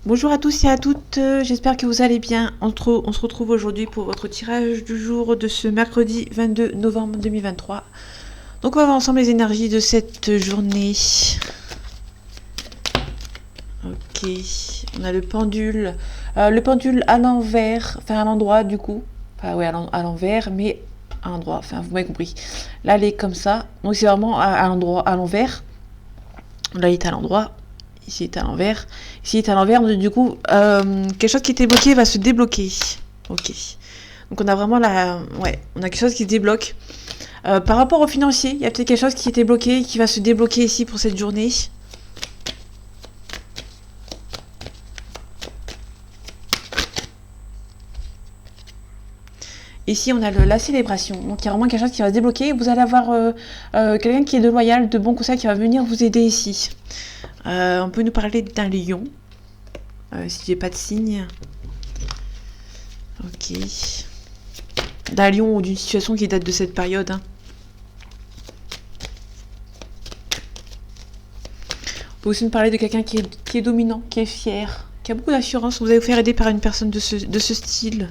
Bonjour à tous et à toutes, j'espère que vous allez bien. On se retrouve aujourd'hui pour votre tirage du jour de ce mercredi 22 novembre 2023. Donc on va voir ensemble les énergies de cette journée. Ok, on a le pendule à l'envers, enfin à l'endroit du coup. Enfin ouais, à l'envers, mais à l'endroit, enfin vous m'avez compris. Là elle est comme ça, donc c'est vraiment à l'endroit, à l'envers. Là il est à l'endroit. Ici est à l'envers. Ici est à l'envers. Du coup, quelque chose qui était bloqué va se débloquer. Ok. Donc on a vraiment ouais, on a quelque chose qui se débloque. Par rapport au financier, il y a peut-être quelque chose qui était bloqué et qui va se débloquer ici pour cette journée. Ici, on a la célébration. Donc, il y a vraiment quelque chose qui va se débloquer. Vous allez avoir quelqu'un qui est de loyal, de bon conseil, qui va venir vous aider ici. On peut nous parler d'un lion. Si j'ai pas de signe. Ok. D'un lion ou d'une situation qui date de cette période. Hein. On peut aussi nous parler de quelqu'un qui est dominant, qui est fier, qui a beaucoup d'assurance. Vous allez vous faire aider par une personne de ce style.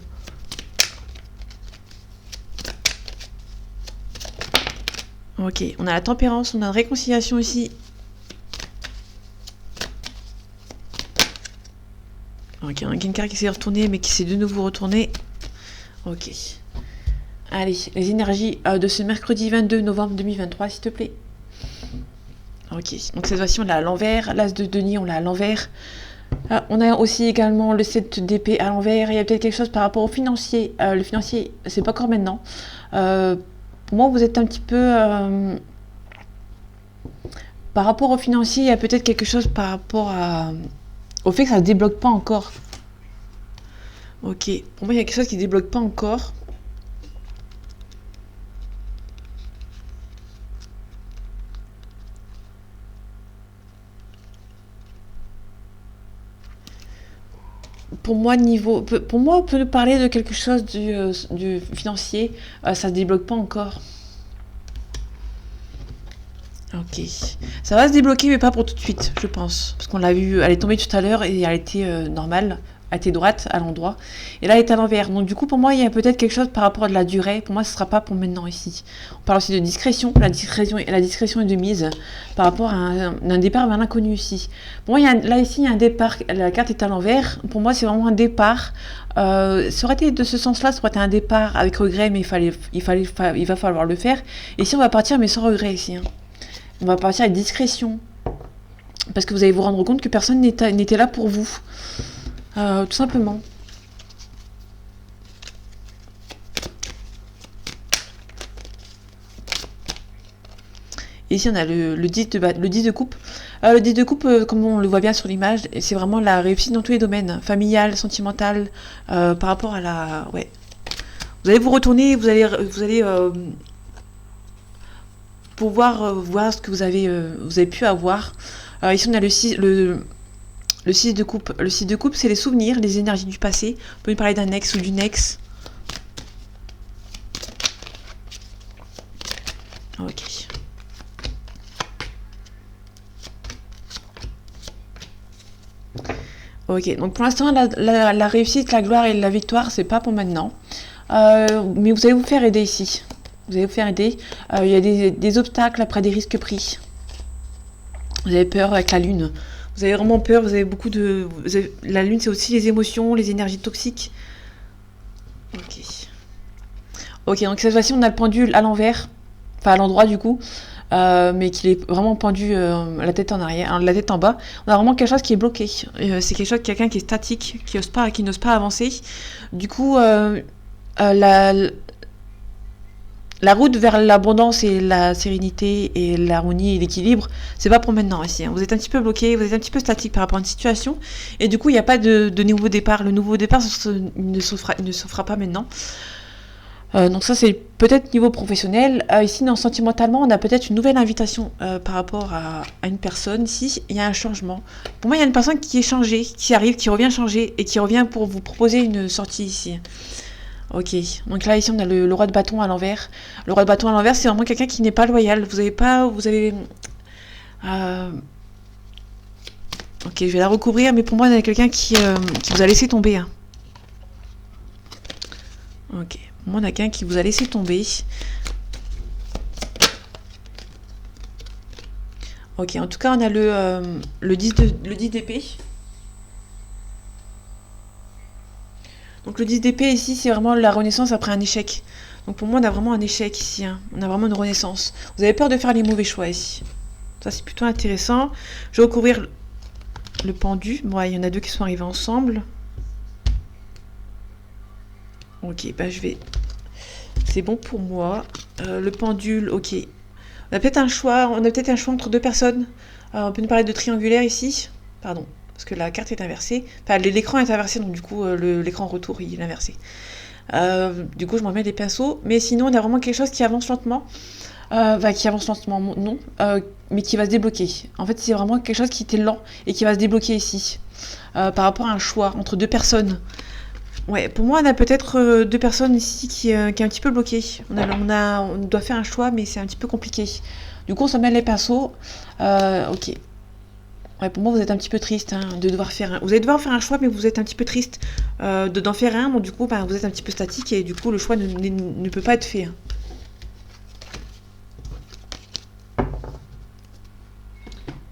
Ok, on a la tempérance, on a la réconciliation aussi. Ok, on a quelqu'un qui s'est retourné, mais qui s'est de nouveau retourné. Ok. Allez, les énergies de ce mercredi 22 novembre 2023, s'il te plaît. Ok, donc cette fois-ci, on l'a à l'envers. L'as de denier, on l'a à l'envers. On a aussi également le 7 d'épée à l'envers. Il y a peut-être quelque chose par rapport au financier. Le financier, c'est pas encore maintenant. Pour moi, vous êtes un petit peu... par rapport au financier, il y a peut-être quelque chose par rapport au fait que ça ne se débloque pas encore. Ok, pour moi, il y a quelque chose qui ne débloque pas encore. Pour moi, on peut nous parler de quelque chose du financier. Ça ne se débloque pas encore. Ok. Ça va se débloquer, mais pas pour tout de suite, je pense. Parce qu'on l'a vu, elle est tombée tout à l'heure et elle était normale. Elle était droite à l'endroit. Et là, elle est à l'envers. Donc, du coup, pour moi, il y a peut-être quelque chose par rapport à de la durée. Pour moi, ce ne sera pas pour maintenant ici. On parle aussi de discrétion. La discrétion est de mise par rapport à un départ vers l'inconnu ici. Pour moi, là, ici, il y a un départ. La carte est à l'envers. Pour moi, c'est vraiment un départ. Ça aurait été de ce sens-là, ça aurait été un départ avec regret, mais il va falloir le faire. Et ici, on va partir, mais sans regret ici. Hein. On va partir avec discrétion. Parce que vous allez vous rendre compte que personne n'était là pour vous. Tout simplement. Ici, on a le 10 de coupe. Le 10 de coupe, comme on le voit bien sur l'image, c'est vraiment la réussite dans tous les domaines. Familial, sentimental, par rapport à la... Ouais. Vous allez vous retourner, vous allez pouvoir voir ce que vous avez pu avoir. Ici, on a le 6 de coupe. Le 6 de coupe, c'est les souvenirs, les énergies du passé. On peut nous parler d'un ex ou d'une ex. Ok. Ok, donc pour l'instant, la réussite, la gloire et la victoire, c'est pas pour maintenant. Mais vous allez vous faire aider ici. Vous allez vous faire aider. Il y a des obstacles après des risques pris. Vous avez peur avec la lune. Vous avez vraiment peur, vous avez beaucoup de... La lune, c'est aussi les émotions, les énergies toxiques. Ok. Ok, donc cette fois-ci, on a le pendule à l'envers. Enfin, à l'endroit, du coup. Mais qu'il est vraiment pendu la tête en arrière, la tête en bas. On a vraiment quelque chose qui est bloqué. C'est quelque chose, quelqu'un qui est statique, qui n'ose pas avancer. Du coup, la route vers l'abondance et la sérénité et l'harmonie et l'équilibre, c'est pas pour maintenant ici. Hein. Vous êtes un petit peu bloqué, vous êtes un petit peu statique par rapport à une situation. Et du coup, il n'y a pas de nouveau départ. Le nouveau départ ne se fera pas maintenant. Donc ça, c'est peut-être niveau professionnel. Ici, sentimentalement, on a peut-être une nouvelle invitation par rapport à une personne. Ici, il y a un changement. Pour moi, il y a une personne qui est changée, qui arrive, qui revient changer et qui revient pour vous proposer une sortie ici. Ok, donc là, ici, on a le roi de bâton à l'envers. Le roi de bâton à l'envers, c'est vraiment quelqu'un qui n'est pas loyal. Vous avez Ok, je vais la recouvrir, mais pour moi, il y a quelqu'un qui vous a laissé tomber. Hein. Ok, pour moi, on a quelqu'un qui vous a laissé tomber. Ok, en tout cas, on a le 10 d'épée. Donc le 10 d'épée ici, c'est vraiment la renaissance après un échec. Donc pour moi, on a vraiment un échec ici. Hein. On a vraiment une renaissance. Vous avez peur de faire les mauvais choix ici. Ça, c'est plutôt intéressant. Je vais recouvrir le pendu. Bon, il y en a deux qui sont arrivés ensemble. Ok, bah je vais... C'est bon pour moi. Le pendule, ok. On a peut-être un choix entre deux personnes. On peut nous parler de triangulaire ici. Pardon, parce que la carte est inversée. Enfin, l'écran est inversé, donc du coup, l'écran retour, il est inversé. Du coup, je m'en mets des pinceaux. Mais sinon, on a vraiment quelque chose qui avance lentement. Qui avance lentement, non. Mais qui va se débloquer. En fait, c'est vraiment quelque chose qui était lent et qui va se débloquer ici. Par rapport à un choix entre deux personnes. Ouais, pour moi, on a peut-être deux personnes ici qui est un petit peu bloquées. On doit faire un choix, mais c'est un petit peu compliqué. Du coup, on se met les pinceaux. Ok. Ouais, pour moi, vous êtes un petit peu triste hein, de devoir faire un... Vous allez devoir faire un choix, mais vous êtes un petit peu triste d'en faire un. Donc, du coup, vous êtes un petit peu statique et du coup, le choix ne peut pas être fait. Hein.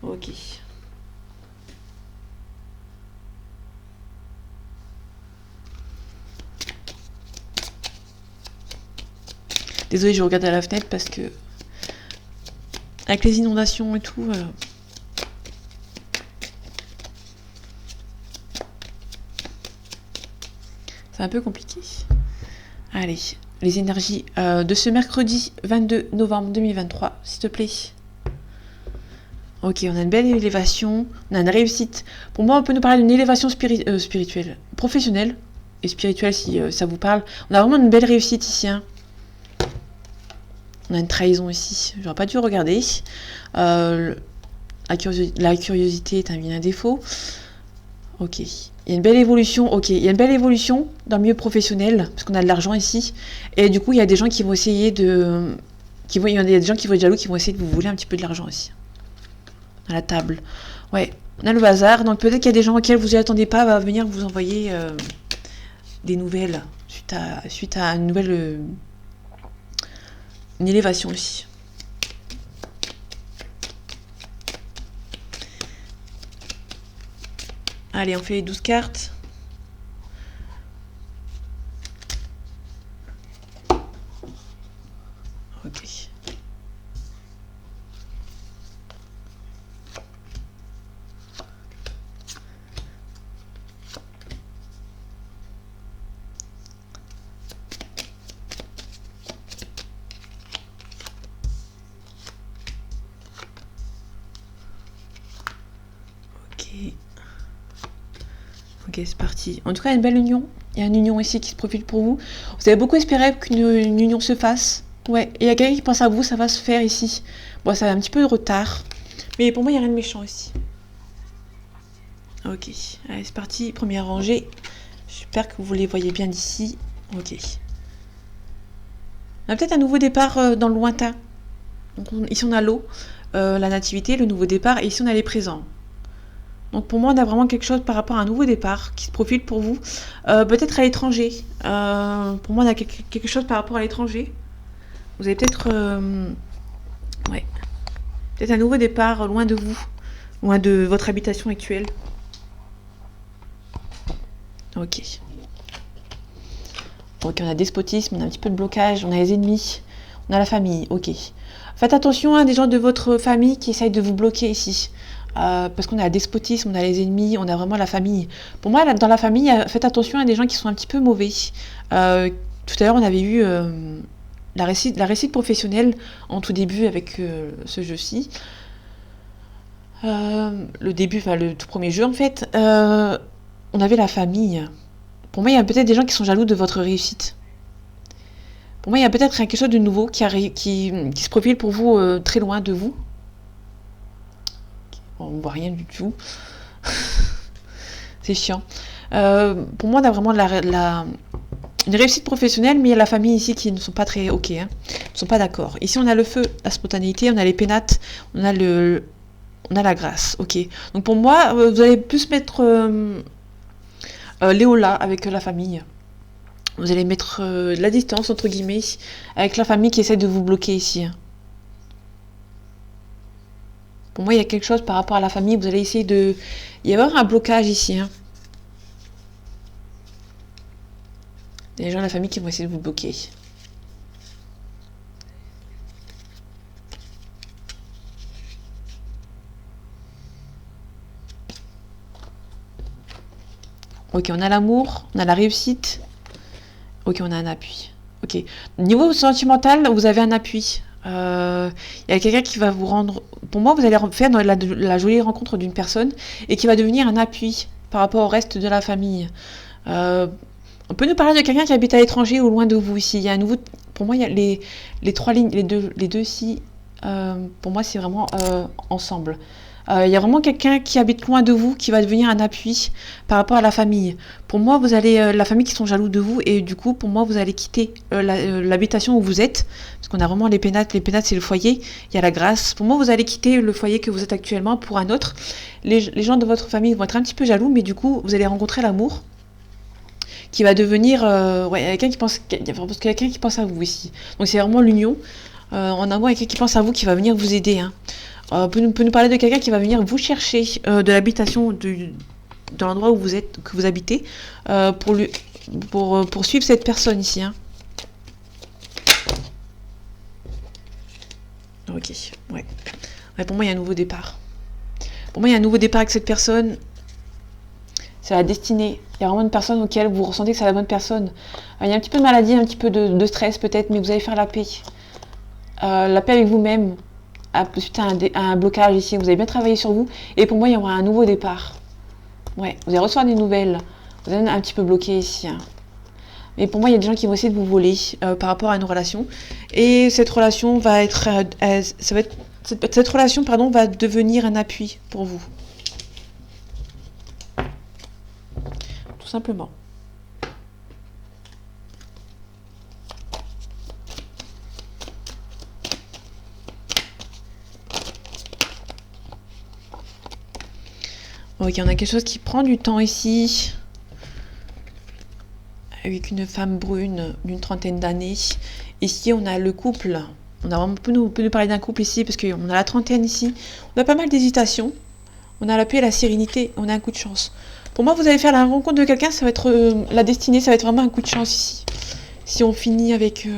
Ok. Désolée, je regarde à la fenêtre parce que avec les inondations et tout, c'est un peu compliqué. Allez, les énergies de ce mercredi 22 novembre 2023, s'il te plaît. Ok, on a une belle élévation, on a une réussite. Pour moi, on peut nous parler d'une élévation spirituelle, professionnelle et spirituelle si ça vous parle. On a vraiment une belle réussite ici. Hein. On a une trahison ici. J'aurais pas dû regarder. La curiosité est un vilain défaut. Ok. Il y a une belle évolution. Ok. Il y a une belle évolution dans le milieu professionnel parce qu'on a de l'argent ici. Et du coup, il y a des gens qui vont essayer de... Il y a des gens qui vont être jaloux, qui vont essayer de vous voler un petit peu de l'argent aussi. À la table. Ouais. On a le bazar. Donc peut-être qu'il y a des gens auxquels vous n'y attendez pas va venir vous envoyer des nouvelles suite à une nouvelle... une élévation aussi. Allez, on fait les 12 cartes. Ok. Ok, c'est parti. En tout cas, il y a une belle union. Il y a une union ici qui se profile pour vous. Vous avez beaucoup espéré qu'une union se fasse. Ouais, et il y a quelqu'un qui pense à vous, ça va se faire ici. Bon, ça a un petit peu de retard. Mais pour moi, il n'y a rien de méchant ici. Ok, allez, c'est parti. Première rangée. J'espère que vous les voyez bien d'ici. Ok. On a peut-être un nouveau départ dans le lointain. Donc, ici, on a l'eau, la nativité, le nouveau départ. Et ici, on a les présents. Donc pour moi, on a vraiment quelque chose par rapport à un nouveau départ qui se profile pour vous. Peut-être à l'étranger. Pour moi, on a quelque chose par rapport à l'étranger. Vous avez peut-être... ouais. Peut-être un nouveau départ loin de vous. Loin de votre habitation actuelle. Ok. Ok, on a despotisme, on a un petit peu de blocage, on a les ennemis, on a la famille. Ok. Faites attention à des gens de votre famille qui essayent de vous bloquer ici. Parce qu'on a le despotisme, on a les ennemis, on a vraiment la famille. Pour moi, dans la famille, faites attention à des gens qui sont un petit peu mauvais. Tout à l'heure, on avait eu la réussite professionnelle en tout début avec ce jeu-ci. Le début, enfin le tout premier jeu en fait. On avait la famille. Pour moi, il y a peut-être des gens qui sont jaloux de votre réussite. Pour moi, il y a peut-être quelque chose de nouveau qui se profile pour vous très loin de vous. On ne voit rien du tout. C'est chiant. Pour moi, on a vraiment une réussite professionnelle, mais il y a la famille ici qui ne sont pas très ok, hein, ne sont pas d'accord. Ici, on a le feu, la spontanéité, on a les pénates, on a On a la grâce, ok. Donc pour moi, vous allez plus mettre Léola avec la famille. Vous allez mettre la distance, entre guillemets, avec la famille qui essaie de vous bloquer ici. Pour moi, il y a quelque chose par rapport à la famille. Vous allez essayer de... Il y a un blocage ici. Il y a des gens de la famille qui vont essayer de vous bloquer. Ok, on a l'amour, on a la réussite. Ok, on a un appui. Ok. Niveau sentimental, vous avez un appui. Il y a quelqu'un qui va vous rendre... Pour moi, vous allez faire la jolie rencontre d'une personne et qui va devenir un appui par rapport au reste de la famille. On peut nous parler de quelqu'un qui habite à l'étranger ou loin de vous ici. Il y a un nouveau... Pour moi, il y a les trois lignes, les deux ici. Pour moi, c'est vraiment ensemble. Il y a vraiment quelqu'un qui habite loin de vous qui va devenir un appui par rapport à la famille. Pour moi, vous allez la famille qui sont jaloux de vous et du coup, pour moi, vous allez quitter l'habitation où vous êtes parce qu'on a vraiment les pénates. Les pénates, c'est le foyer. Il y a la grâce. Pour moi, vous allez quitter le foyer que vous êtes actuellement pour un autre. Les gens de votre famille vont être un petit peu jaloux, mais du coup, vous allez rencontrer l'amour qui va devenir quelqu'un qui pense à vous ici. Donc c'est vraiment l'union. En amour, quelqu'un qui pense à vous qui va venir vous aider. Peut nous parler de quelqu'un qui va venir vous chercher de l'habitation dans l'endroit où vous êtes, que vous habitez, pour suivre cette personne ici. Ok, ouais. Pour moi, il y a un nouveau départ. Pour moi, il y a un nouveau départ avec cette personne. C'est la destinée. Il y a vraiment une personne auquel vous ressentez que c'est la bonne personne. Il y a un petit peu de maladie, un petit peu de stress peut-être, mais vous allez faire la paix. La paix avec vous-même. Suite à un blocage ici, vous avez bien travaillé sur vous. Et pour moi, il y aura un nouveau départ. Ouais, vous allez recevoir des nouvelles. Vous êtes un petit peu bloqué ici. Mais pour moi, il y a des gens qui vont essayer de vous voler par rapport à une relation. Et cette relation va être... cette relation, va devenir un appui pour vous. Tout simplement. Ok, on a quelque chose qui prend du temps ici. Avec une femme brune d'une trentaine d'années. Ici, on a le couple. On peut nous parler d'un couple ici, parce qu'on a la trentaine ici. On a pas mal d'hésitation. On a la paix et la sérénité. On a un coup de chance. Pour moi, vous allez faire la rencontre de quelqu'un, ça va être la destinée, ça va être vraiment un coup de chance ici. Si on finit avec...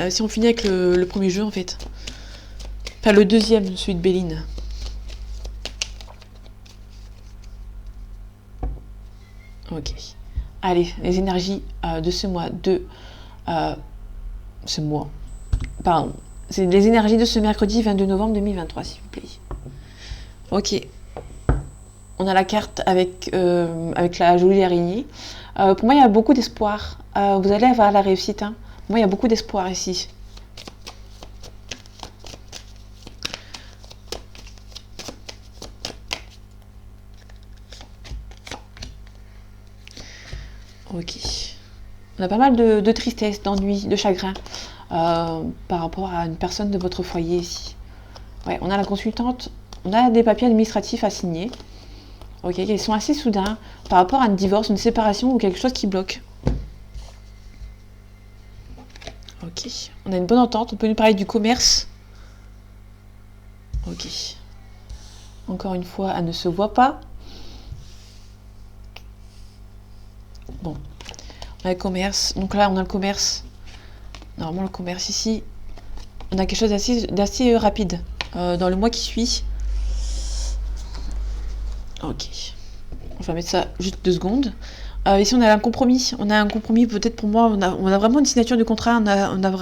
si on finit avec le premier jeu, en fait. Enfin, le deuxième, celui de Béline. Ok. Allez, les énergies de ce mois, c'est les énergies de ce mercredi 22 novembre 2023, s'il vous plaît. Ok. On a la carte avec la jolie araignée. Pour moi, il y a beaucoup d'espoir. Vous allez avoir la réussite. Pour moi, il y a beaucoup d'espoir ici. Ok. On a pas mal de tristesse, d'ennui, de chagrin par rapport à une personne de votre foyer ici. Ouais, on a la consultante, on a des papiers administratifs à signer. Ok, ils sont assez soudains par rapport à un divorce, une séparation ou quelque chose qui bloque. Ok, on a une bonne entente, on peut nous parler du commerce. Ok. Encore une fois, elle ne se voit pas. Bon. On a le commerce. Donc là, on a le commerce. Normalement, le commerce ici. On a quelque chose d'assez rapide dans le mois qui suit. Ok. On va mettre ça juste 2 secondes. Ici, on a un compromis. On a un compromis, peut-être pour moi, on a vraiment une signature de contrat.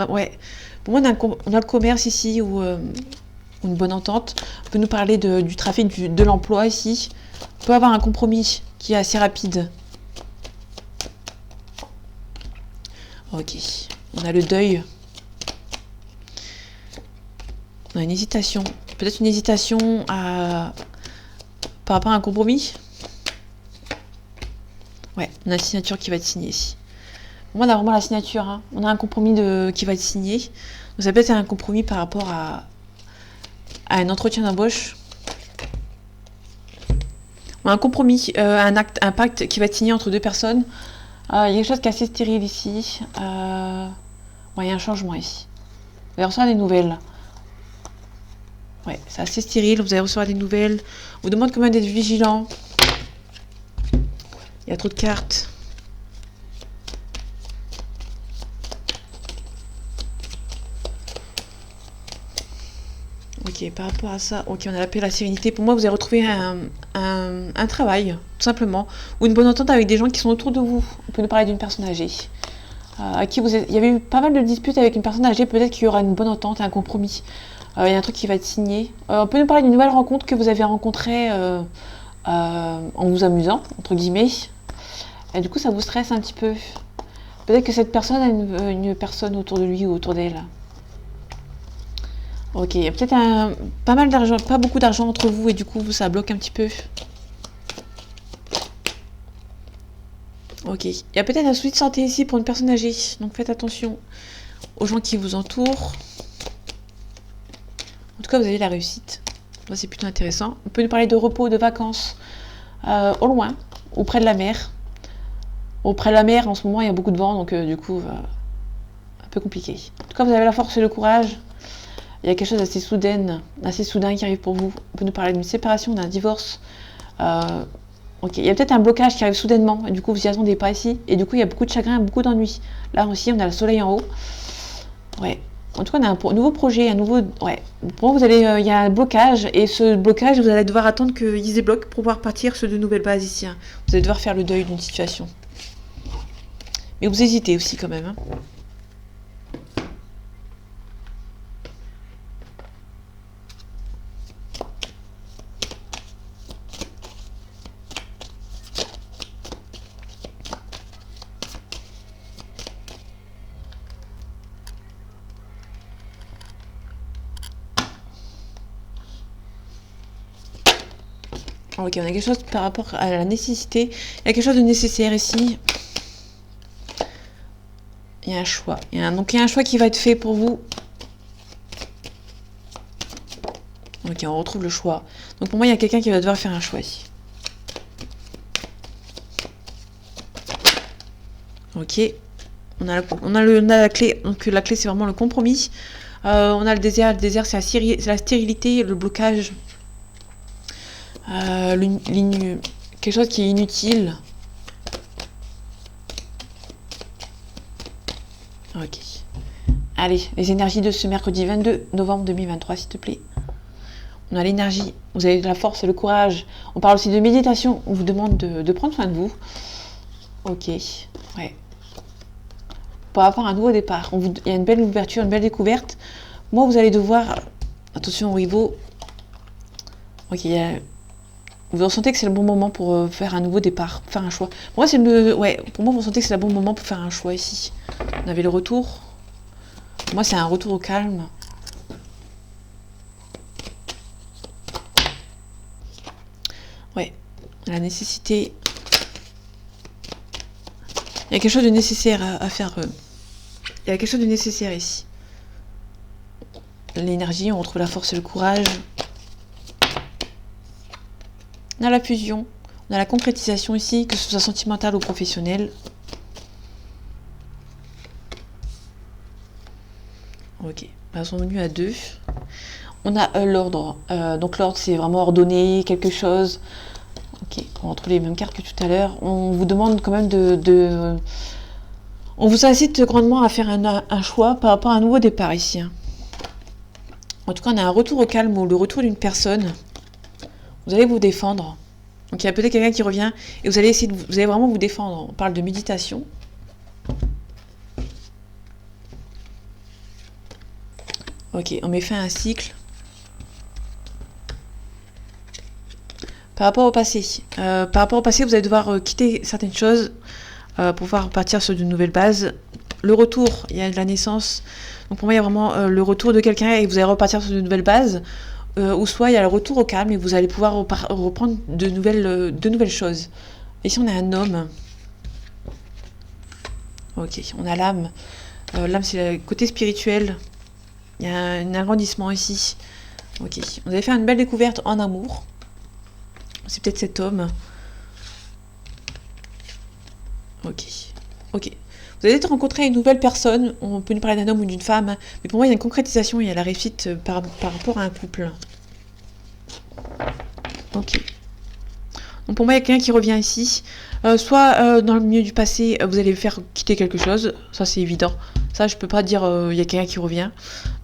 Ouais. Pour moi, on a le commerce ici ou une bonne entente. On peut nous parler du trafic, de l'emploi ici. On peut avoir un compromis qui est assez rapide. Ok. On a le deuil. On a une hésitation. Peut-être une hésitation par rapport à un compromis. Ouais, on a une signature qui va être signée ici. Moi, on a vraiment la signature. On a un compromis qui va être signé. Donc ça peut être un compromis par rapport à à un entretien d'embauche. Un compromis, un pacte qui va être signé entre deux personnes. Il y a quelque chose qui est assez stérile ici. Il y a un changement ici. Vous allez recevoir des nouvelles. Ouais, c'est assez stérile, vous allez recevoir des nouvelles. On vous demande quand même d'être vigilant. Il y a trop de cartes. Ok, par rapport à ça, ok, on a la paix, la sérénité. Pour moi, vous avez retrouvé un travail, tout simplement, ou une bonne entente avec des gens qui sont autour de vous. On peut nous parler d'une personne âgée. À qui il y avait eu pas mal de disputes avec une personne âgée, peut-être qu'il y aura une bonne entente, un compromis. Il y a un truc qui va être signé. On peut nous parler d'une nouvelle rencontre que vous avez rencontrée en vous amusant, entre guillemets. Et du coup, ça vous stresse un petit peu. Peut-être que cette personne a une personne autour de lui ou autour d'elle. Ok, il y a peut-être pas mal d'argent, pas beaucoup d'argent entre vous et du coup, ça bloque un petit peu. Ok, il y a peut-être un souci de santé ici pour une personne âgée, donc faites attention aux gens qui vous entourent. En tout cas, vous avez la réussite. Ça, c'est plutôt intéressant. On peut nous parler de repos, de vacances, au loin, ou près de la mer. Auprès de la mer, en ce moment, il y a beaucoup de vent, donc du coup, un peu compliqué. En tout cas, vous avez la force et le courage. Il y a quelque chose d'assez soudain qui arrive pour vous. On peut nous parler d'une séparation, d'un divorce. Ok, il y a peut-être un blocage qui arrive soudainement, et du coup, vous n'y attendez pas ici. Et du coup, il y a beaucoup de chagrin, beaucoup d'ennui. Là aussi, on a le soleil en haut. Ouais. En tout cas, on a un nouveau projet, un nouveau... Ouais. Pour vous allez... il y a un blocage, et ce blocage, vous allez devoir attendre qu'il se débloque pour pouvoir partir sur de nouvelles bases ici. Hein. Vous allez devoir faire le deuil d'une situation. Mais vous hésitez aussi quand même. Hein. Ok, on a quelque chose par rapport à la nécessité. Il y a quelque chose de nécessaire ici. Il y a un choix. Donc il y a un choix qui va être fait pour vous. Ok, on retrouve le choix. Donc pour moi, il y a quelqu'un qui va devoir faire un choix ici. Ok. On a la clé. Donc la clé, c'est vraiment le compromis. On a le désert. Le désert, c'est la stérilité, le blocage. Quelque chose qui est inutile. Ok. Allez, les énergies de ce mercredi 22 novembre 2023, s'il te plaît. On a l'énergie, vous avez de la force et le courage. On parle aussi de méditation. On vous demande de prendre soin de vous. Ok. Ouais. Pour avoir un nouveau départ. Il y a une belle ouverture, une belle découverte. Moi, vous allez devoir... Attention aux rivaux. Ok, vous ressentez que c'est le bon moment pour faire un nouveau départ, faire un choix. Pour moi, pour moi, vous ressentez que c'est le bon moment pour faire un choix ici. On avait le retour. Pour moi, c'est un retour au calme. Ouais, la nécessité. Il y a quelque chose de nécessaire à faire. Il y a quelque chose de nécessaire ici. L'énergie, on retrouve la force et le courage. On a la fusion, on a la concrétisation ici, que ce soit sentimental ou professionnel. Ok, ils sont venus à 2. On a l'ordre. Donc l'ordre, c'est vraiment ordonner quelque chose. Ok, on retrouve les mêmes cartes que tout à l'heure. On vous demande quand même on vous incite grandement à faire un choix par rapport à un nouveau départ ici. En tout cas, on a un retour au calme ou le retour d'une personne. Vous allez vous défendre. Donc il y a peut-être quelqu'un qui revient et vous allez vous allez vraiment vous défendre. On parle de méditation. Ok, on met fin à un cycle. Par rapport au passé, vous allez devoir quitter certaines choses pour pouvoir partir sur de nouvelles bases. Le retour, il y a de la naissance. Donc pour moi, il y a vraiment le retour de quelqu'un et vous allez repartir sur de nouvelles bases. Ou soit il y a le retour au calme et vous allez pouvoir reprendre de nouvelles choses. Ici, on a un homme. Ok, on a l'âme. L'âme, c'est le côté spirituel. Il y a un agrandissement ici. Ok, vous avez fait une belle découverte en amour. C'est peut-être cet homme. Ok. Ok. Vous allez peut-être rencontrer une nouvelle personne. On peut nous parler d'un homme ou d'une femme. Mais pour moi, il y a une concrétisation. Il y a la réussite par rapport à un couple. Ok. Donc pour moi, il y a quelqu'un qui revient ici. Soit dans le milieu du passé, vous allez faire quitter quelque chose. Ça, c'est évident. Ça, je peux pas dire il y a quelqu'un qui revient.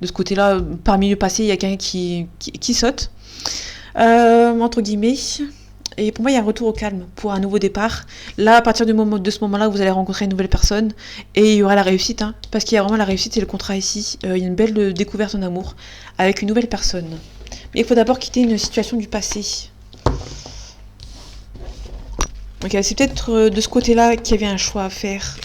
De ce côté-là, par milieu passé, il y a quelqu'un qui saute. Entre guillemets. Et pour moi, il y a un retour au calme pour un nouveau départ. Là, à partir de ce moment-là, vous allez rencontrer une nouvelle personne et il y aura la réussite. Hein, parce qu'il y a vraiment la réussite et le contrat ici. Il y a une belle découverte en amour avec une nouvelle personne. Mais il faut d'abord quitter une situation du passé. Donc c'est peut-être de ce côté-là qu'il y avait un choix à faire.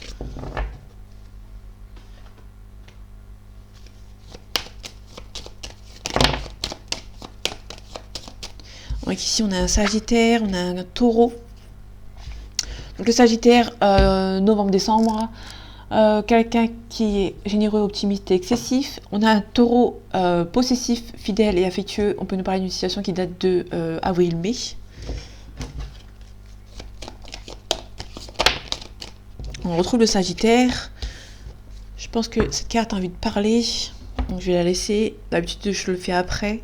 Donc ici, on a un Sagittaire, on a un Taureau. Donc le Sagittaire, novembre-décembre, quelqu'un qui est généreux, optimiste et excessif. On a un Taureau possessif, fidèle et affectueux. On peut nous parler d'une situation qui date de avril-mai. On retrouve le Sagittaire. Je pense que cette carte a envie de parler. Donc je vais la laisser. D'habitude, je le fais après.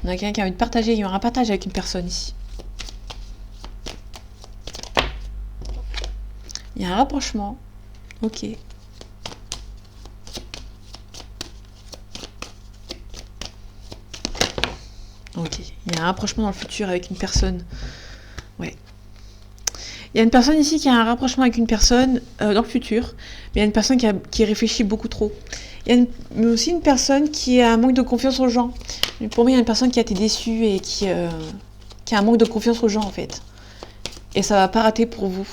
On a quelqu'un qui a envie de partager. Il y aura un partage avec une personne ici. Il y a un rapprochement. Ok. Ok. Il y a un rapprochement dans le futur avec une personne. Ouais. Il y a une personne ici qui a un rapprochement avec une personne dans le futur. Mais il y a une personne qui réfléchit beaucoup trop. Il y a aussi une personne qui a un manque de confiance aux gens. Pour moi, il y a une personne qui a été déçue et qui a un manque de confiance aux gens, en fait. Et ça va pas rater pour vous.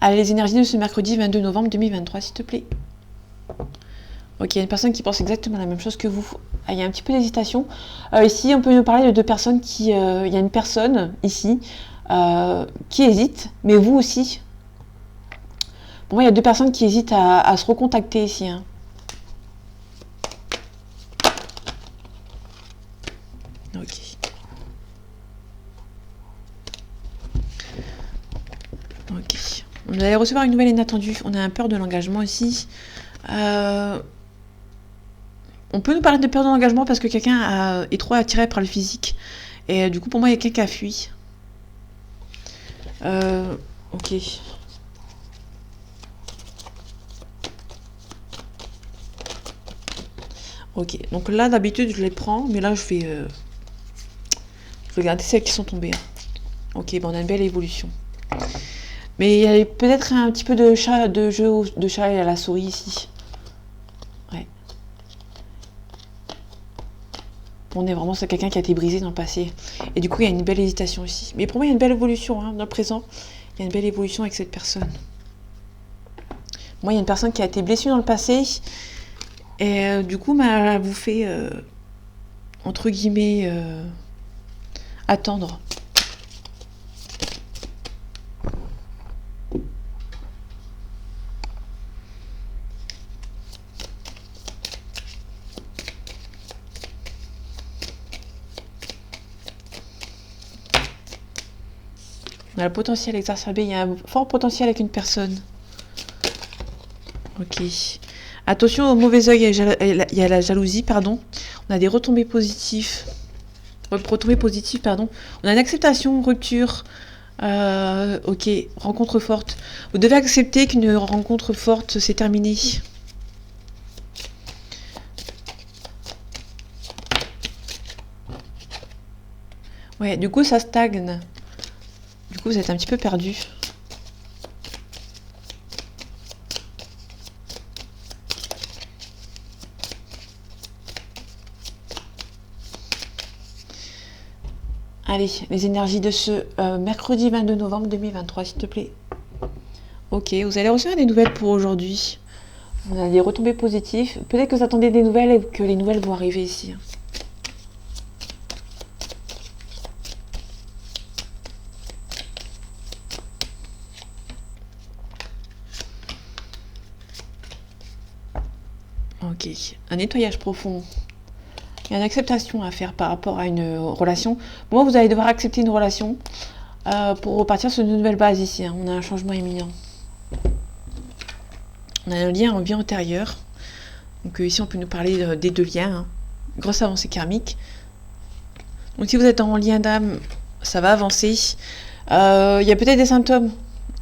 Allez, les énergies de ce mercredi 22 novembre 2023, s'il te plaît. Ok, il y a une personne qui pense exactement la même chose que vous. Ah, il y a un petit peu d'hésitation. Ici, on peut nous parler de deux personnes qui... il y a une personne, ici, qui hésite, mais vous aussi. Pour moi, il y a deux personnes qui hésitent à se recontacter ici. Hein. Ok. Ok. On allait recevoir une nouvelle inattendue. On a un peur de l'engagement ici. On peut nous parler de peur de l'engagement parce que quelqu'un est trop attiré par le physique. Et du coup, pour moi, il y a quelqu'un qui a fui. Ok. Ok. Donc là, d'habitude, je les prends. Mais là, je vais regarder celles qui sont tombées. Hein. Ok, bon, on a une belle évolution. Mais il y a peut-être un petit peu de jeu de chat à la souris ici. Ouais. On est vraiment sur quelqu'un qui a été brisé dans le passé. Et du coup, il y a une belle hésitation ici. Mais pour moi, il y a une belle évolution hein, dans le présent. Il y a une belle évolution avec cette personne. Moi, il y a une personne qui a été blessée dans le passé. Et du coup, elle vous fait, entre guillemets, attendre. On a le potentiel exacerbé. Il y a un fort potentiel avec une personne. Ok. Attention au mauvais œil, il y a la jalousie, pardon. On a des retombées positives. Retombées positives, pardon. On a une acceptation, rupture. Ok, rencontre forte. Vous devez accepter qu'une rencontre forte s'est terminée. Ouais, du coup, ça stagne. Du coup, vous êtes un petit peu perdu. Allez, les énergies de ce mercredi 22 novembre 2023, s'il te plaît. Ok, vous allez recevoir des nouvelles pour aujourd'hui. On a des retombées positives. Peut-être que vous attendez des nouvelles et que les nouvelles vont arriver ici. Ok. Un nettoyage profond. Il y a une acceptation à faire par rapport à une relation. Moi, vous allez devoir accepter une relation pour repartir sur une nouvelle base ici. On a un changement imminent. On a un lien en vie antérieure. Donc ici, on peut nous parler des deux liens. Grosse avancée karmique. Donc si vous êtes en lien d'âme, ça va avancer. Il y a peut-être des symptômes.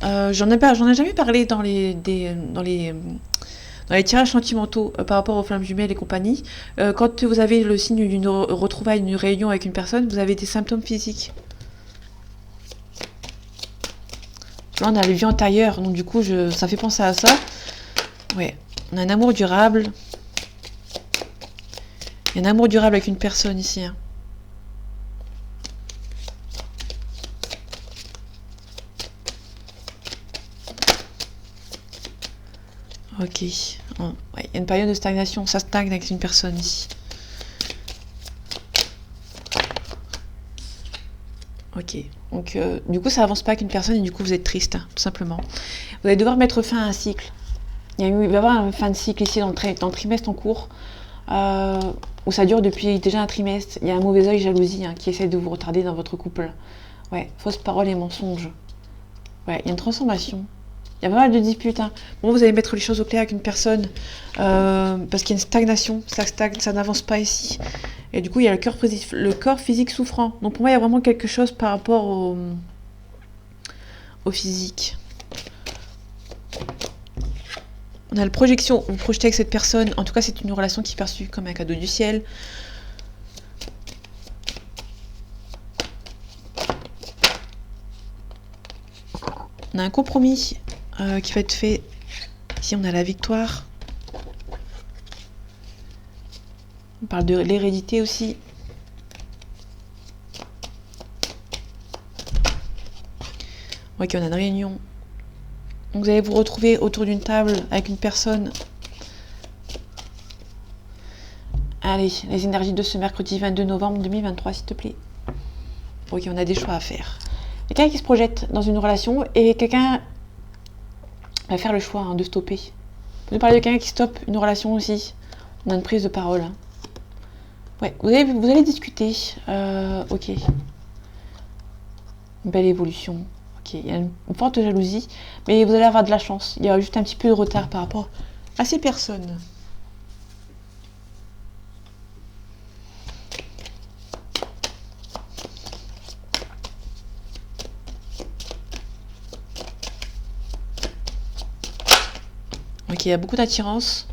J'en ai jamais parlé dans les tirages sentimentaux par rapport aux flammes jumelles et compagnie. Quand vous avez le signe d'une retrouvaille, d'une réunion avec une personne, vous avez des symptômes physiques. Là, on a les vies antérieures, donc du coup, ça fait penser à ça. Ouais, on a un amour durable. Il y a un amour durable avec une personne ici. Ok. Ouais, il y a une période de stagnation. Ça stagne avec une personne ici. Ok. Donc, du coup, ça avance pas avec une personne et du coup, vous êtes triste, tout simplement. Vous allez devoir mettre fin à un cycle. Il va y avoir une fin de cycle ici dans le trimestre en cours. Où ça dure depuis déjà un trimestre. Il y a un mauvais œil, jalousie, qui essaie de vous retarder dans votre couple. Ouais, fausses paroles et mensonges. Ouais, il y a une transformation. Il y a pas mal de disputes. Bon, vous allez mettre les choses au clair avec une personne parce qu'il y a une stagnation. Ça stagne, ça n'avance pas ici. Et du coup, il y a le corps physique souffrant. Donc pour moi, il y a vraiment quelque chose par rapport au physique. On a la projection, vous projetez avec cette personne. En tout cas, c'est une relation qui est perçue comme un cadeau du ciel. On a un compromis qui va être fait. Ici, on a la victoire. On parle de l'hérédité aussi. Ok, on a une réunion. Donc, vous allez vous retrouver autour d'une table avec une personne. Allez, les énergies de ce mercredi 22 novembre 2023, s'il te plaît. Ok, on a des choix à faire. Quelqu'un qui se projette dans une relation et quelqu'un va faire le choix de stopper. On peut nous parler de quelqu'un qui stoppe une relation aussi. On a une prise de parole. Ouais, vous allez discuter. Ok. Une belle évolution. Ok, il y a une forte jalousie, mais vous allez avoir de la chance. Il y a juste un petit peu de retard par rapport à ces personnes. Ok, il y a beaucoup d'attirance.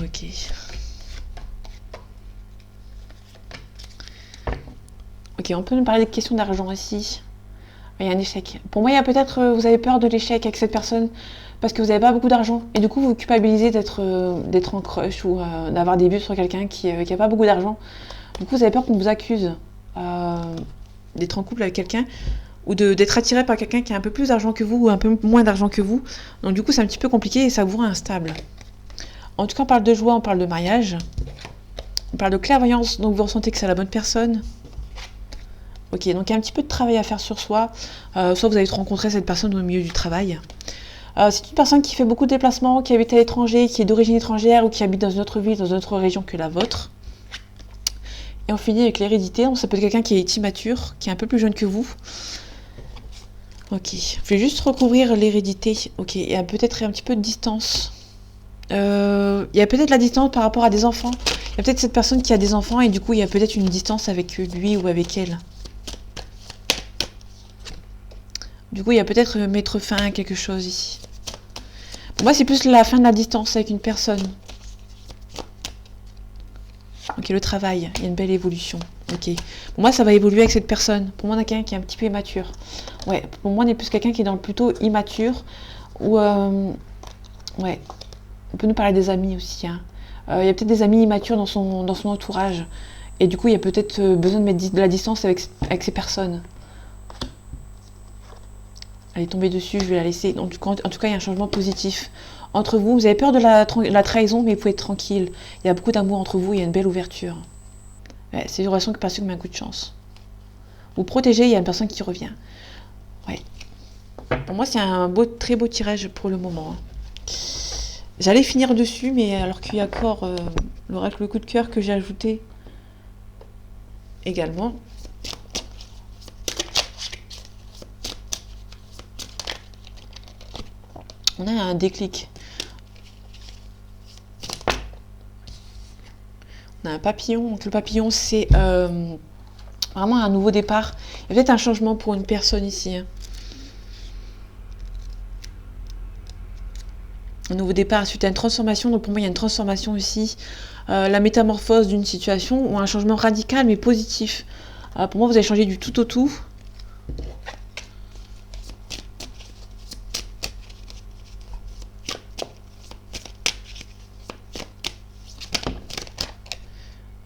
Ok. Ok, on peut nous parler de questions d'argent ici. Il y a un échec. Pour moi, il y a peut-être, vous avez peur de l'échec avec cette personne parce que vous n'avez pas beaucoup d'argent. Et du coup, vous culpabilisez d'être en crush ou d'avoir des vues sur quelqu'un qui n'a pas beaucoup d'argent. Du coup, vous avez peur qu'on vous accuse d'être en couple avec quelqu'un ou d'être attiré par quelqu'un qui a un peu plus d'argent que vous ou un peu moins d'argent que vous. Donc du coup, c'est un petit peu compliqué et ça vous rend instable. En tout cas, on parle de joie, on parle de mariage. On parle de clairvoyance, donc vous ressentez que c'est la bonne personne. Ok, donc il y a un petit peu de travail à faire sur soi. Soit vous allez rencontrer cette personne au milieu du travail. C'est une personne qui fait beaucoup de déplacements, qui habite à l'étranger, qui est d'origine étrangère ou qui habite dans une autre ville, dans une autre région que la vôtre. Et on finit avec l'hérédité. Ça peut être quelqu'un qui est immature, qui est un peu plus jeune que vous. Ok, je vais juste recouvrir l'hérédité. Ok, il y a peut-être un petit peu de distance. Il y a peut-être la distance par rapport à des enfants. Il y a peut-être cette personne qui a des enfants et du coup il y a peut-être une distance avec lui ou avec elle. Du coup il y a peut-être mettre fin à quelque chose ici. Pour moi c'est plus la fin de la distance avec une personne. Ok, le travail, il y a une belle évolution. Ok, pour moi ça va évoluer avec cette personne. Pour moi on a quelqu'un qui est un petit peu immature. Ouais, pour moi on est plus quelqu'un qui est dans le plutôt immature. Ou ouais, on peut nous parler des amis aussi. Il y a peut-être des amis immatures dans son entourage. Et du coup il y a peut-être besoin de mettre de la distance avec ces personnes. Elle est tombée dessus, je vais la laisser. En tout cas il y a un changement positif. Entre vous, vous avez peur de la trahison, mais vous pouvez être tranquille. Il y a beaucoup d'amour entre vous, il y a une belle ouverture. Ouais, c'est une relation qui passe comme un coup de chance. Vous protégez, il y a une personne qui revient. Ouais. Pour moi, c'est un très beau tirage pour le moment, hein. J'allais finir dessus, mais alors qu'il y a encore l'oracle coup de cœur que j'ai ajouté également. On a un déclic. On a un papillon. Donc le papillon, c'est vraiment un nouveau départ. Il y a peut-être un changement pour une personne ici, hein. Un nouveau départ suite à une transformation. Donc pour moi, il y a une transformation ici. La métamorphose d'une situation ou un changement radical mais positif. Pour moi, vous avez changé du tout au tout.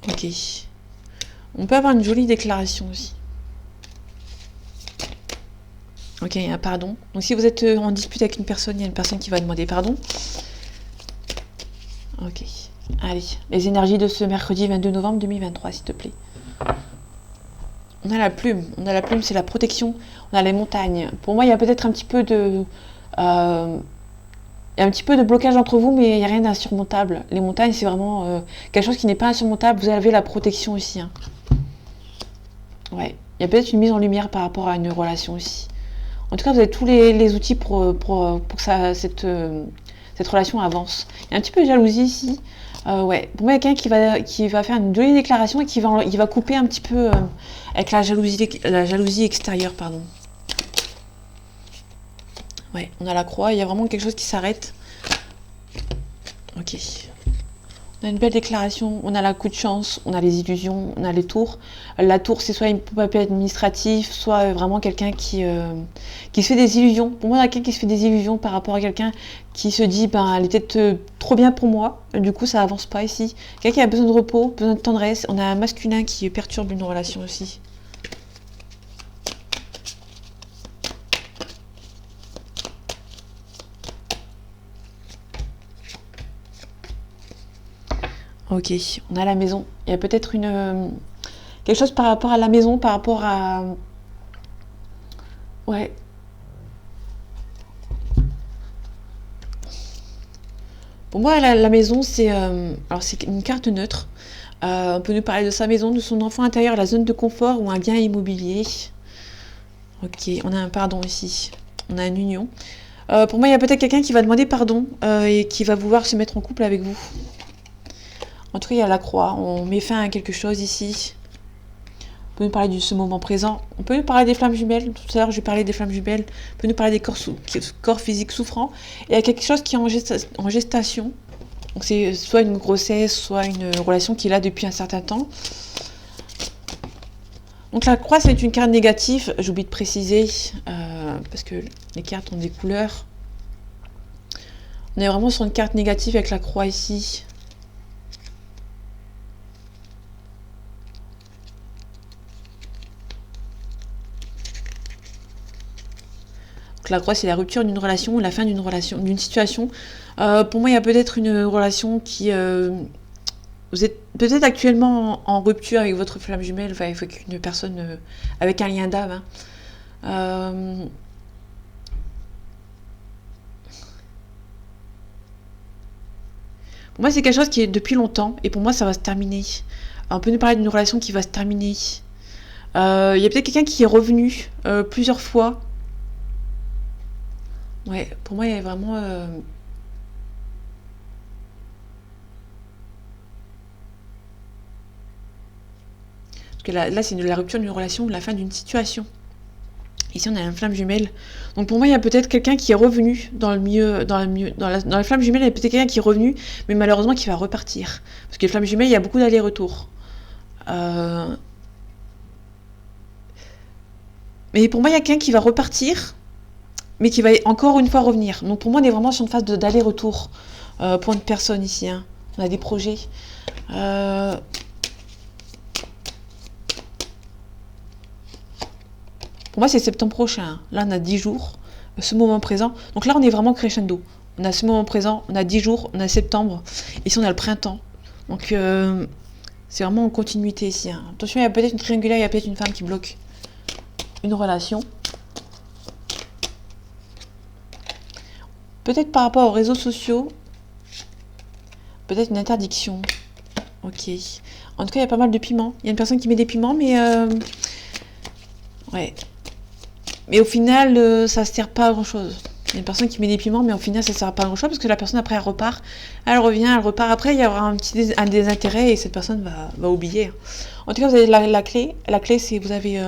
Ok. On peut avoir une jolie déclaration aussi. Ok, il y a un pardon. Donc si vous êtes en dispute avec une personne, il y a une personne qui va demander pardon. Ok. Allez, les énergies de ce mercredi 22 novembre 2023, s'il te plaît. On a la plume. On a la plume, c'est la protection. On a les montagnes. Pour moi, il y a peut-être un petit peu de... il y a un petit peu de blocage entre vous, mais il n'y a rien d'insurmontable. Les montagnes, c'est vraiment quelque chose qui n'est pas insurmontable. Vous avez la protection aussi, hein. Ouais. Il y a peut-être une mise en lumière par rapport à une relation aussi. En tout cas, vous avez tous les outils pour que cette relation avance. Il y a un petit peu de jalousie ici. Ouais. Pour moi, quelqu'un qui va faire une jolie déclaration et il va couper un petit peu avec la jalousie extérieure, pardon. Ouais, on a la croix, il y a vraiment quelque chose qui s'arrête. Ok. On a une belle déclaration, on a la coup de chance, on a les illusions, on a les tours. La tour, c'est soit une papier administratif, soit vraiment quelqu'un qui se fait des illusions. Pour moi, il y a quelqu'un qui se fait des illusions par rapport à quelqu'un qui se dit, ben, elle est peut-être trop bien pour moi. Du coup, ça avance pas ici. Quelqu'un qui a besoin de repos, besoin de tendresse. On a un masculin qui perturbe une relation aussi. Ok, on a la maison. Il y a peut-être quelque chose par rapport à la maison, par rapport à... Ouais. Pour moi, la maison, c'est alors c'est une carte neutre. On peut nous parler de sa maison, de son enfant intérieur, la zone de confort ou un bien immobilier. Ok, on a un pardon ici. On a une union. Pour moi, il y a peut-être quelqu'un qui va demander pardon et qui va vouloir se mettre en couple avec vous. En tout cas, il y a la croix. On met fin à quelque chose ici. On peut nous parler de ce moment présent. On peut nous parler des flammes jumelles. Tout à l'heure, je parlais des flammes jumelles. On peut nous parler des corps physiques souffrants. Et il y a quelque chose qui est en gestation. Donc c'est soit une grossesse, soit une relation qui est là depuis un certain temps. Donc la croix, c'est une carte négative. J'oublie de préciser, parce que les cartes ont des couleurs. On est vraiment sur une carte négative avec la croix ici. La croix, c'est la rupture d'une relation, la fin d'une relation, d'une situation. Pour moi, il y a peut-être une relation qui... vous êtes peut-être actuellement en rupture avec votre flamme jumelle, enfin, avec une personne avec un lien d'âme, hein. Pour moi, c'est quelque chose qui est depuis longtemps, et pour moi, ça va se terminer. On peut nous parler d'une relation qui va se terminer. Il y a peut-être quelqu'un qui est revenu plusieurs fois. Ouais, pour moi, il y a vraiment... Parce que là c'est de la rupture d'une relation ou de la fin d'une situation. Ici, on a une flamme jumelle. Donc pour moi, il y a peut-être quelqu'un qui est revenu dans la flamme jumelle, il y a peut-être quelqu'un qui est revenu, mais malheureusement qui va repartir. Parce que les flammes jumelles, il y a beaucoup d'allers-retours. Mais pour moi, il y a quelqu'un qui va repartir, mais qui va encore une fois revenir. Donc pour moi, on est vraiment sur une phase d'aller-retour pour une personne ici, hein. On a des projets. Pour moi, c'est septembre prochain. Là, on a 10 jours. Ce moment présent. Donc là, on est vraiment crescendo. On a ce moment présent, on a 10 jours, on a septembre. Ici, on a le printemps. Donc, c'est vraiment en continuité ici, hein. Attention, il y a peut-être une triangulaire, il y a peut-être une femme qui bloque une relation. Peut-être par rapport aux réseaux sociaux, peut-être une interdiction. Ok. En tout cas, il y a pas mal de piments. Il y a une personne qui met des piments, mais... ouais. Mais au final, ça ne sert pas à grand-chose. Il y a une personne qui met des piments, mais au final, ça ne sert pas à grand-chose parce que la personne, après, elle repart. Elle revient, elle repart. Après, il y aura un désintérêt et cette personne va oublier. En tout cas, vous avez la clé. La clé, c'est vous avez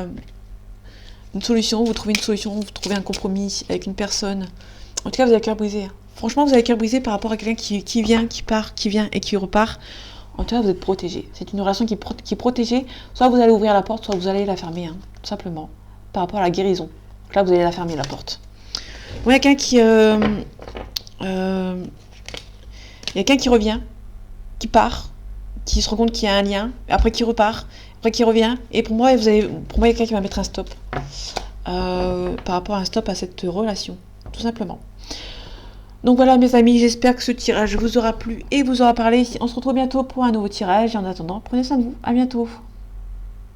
une solution. Vous trouvez une solution, vous trouvez un compromis avec une personne. En tout cas, vous avez le cœur brisé. Franchement, vous avez le cœur brisé par rapport à quelqu'un qui vient, qui part, qui vient et qui repart. En tout cas, vous êtes protégé. C'est une relation qui est protégée. Soit vous allez ouvrir la porte, soit vous allez la fermer, hein, tout simplement. Par rapport à la guérison. Donc là, vous allez la fermer, la porte. Bon, il y a quelqu'un qui revient, qui part, qui se rend compte qu'il y a un lien, après qui repart, après qui revient. Et pour moi, il y a quelqu'un qui va mettre un stop. Par rapport à un stop à cette relation, tout simplement. Donc voilà mes amis, j'espère que ce tirage vous aura plu et vous aura parlé. On se retrouve bientôt pour un nouveau tirage. Et en attendant, prenez soin de vous. À bientôt.